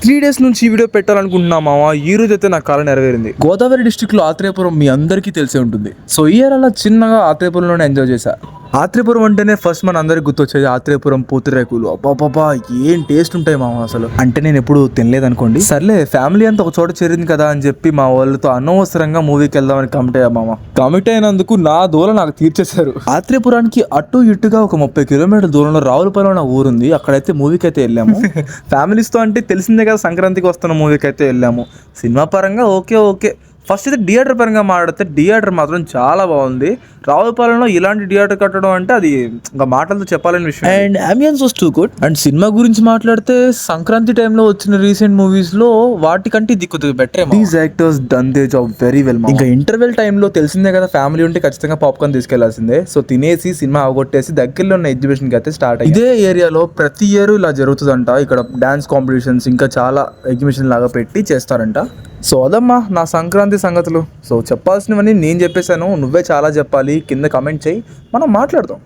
3 days నుంచి ఈ video పెట్టాలనుకుంటున్నా మామ. ఈ రోజు అయితే నా కాలం నెరవేరింది. గోదావరి డిస్ట్రిక్ట్ లో ఆత్రేయపురం మీ అందరికీ తెలిసే ఉంటుంది. సో ఈ ఇయర్ అలా చిన్నగా ఆత్రేయపురంలోనే ఎంజాయ్ చేశా. ఆత్రేయపురం అంటేనే ఫస్ట్ మన అందరికి గుర్తొచ్చేది ఆత్రేయపురం పూతరేకులు. అబ్బాబాబా ఏం టేస్ట్ ఉంటాయి మామ అసలు. అంటే నేను ఎప్పుడు తినలేదనుకోండి. సర్లే ఫ్యామిలీ అంతా ఒక చోట చేరింది కదా అని చెప్పి మా వాళ్ళతో అనవసరంగా మూవీకి వెళ్దామని కమిట్ అయ్యా మామ. కమిట్ అయినందుకు నా దూరం నాకు తీర్చేశారు. ఆత్రేయపురానికి అటు ఇటుగా ఒక 30 కిలోమీటర్ల దూరంలో రావులపాలెం అనే ఊరుంది. అక్కడైతే మూవీకి అయితే వెళ్ళాము. ఫ్యామిలీస్ తో అంటే తెలిసిందే కదా, సంక్రాంతికి వస్తున్న మూవీకి అయితే వెళ్ళాము. సినిమా పరంగా ఓకే. ఫస్ట్ అయితే థియేటర్ పరంగా మాట్లాడితే థియేటర్ మాత్రం చాలా బాగుంది. రావులపాలెంలో ఇలాంటి థియేటర్ కట్టడం అంటే అది ఇంకా మాటలతో చెప్పాలని విషయం. And ambience was too good. And cinema గురించి మాట్లాడితే సంక్రాంతి టైంలో వచ్చిన రీసెంట్ మూవీస్ లో వాటికంటే ఇది కొద్దిగా better. These actors done they job very well. ఇంకా ఇంటర్వెల్ టైంలో తెలిసిందే కదా, ఫ్యామిలీ ఉంటే ఖచ్చితంగా పాప్కార్న్ తీసుకెళ్లాల్సిందే. సో తినేసి సినిమా అవగొట్టేసి దగ్గరలో ఉన్న ఎగ్జిబిషన్ కి అయితే స్టార్ట్ అయ్యింది. ఇదే ఏరియాలో ప్రతి ఇయర్ ఇలా జరుగుతుందంట. ఇక్కడ డాన్స్ కాంపిటీషన్స్ ఇంకా చాలా ఎగ్జిబిషన్ లాగా పెట్టి చేస్తారంట. సో అదమ్మా నా సంక్రాంతి సంగతులు. సో చెప్పాల్సినవన్నీ నేను చెప్పేశాను, నువ్వే చాలా చెప్పాలి. కింద కమెంట్ చేయి, మనం మాట్లాడదాం.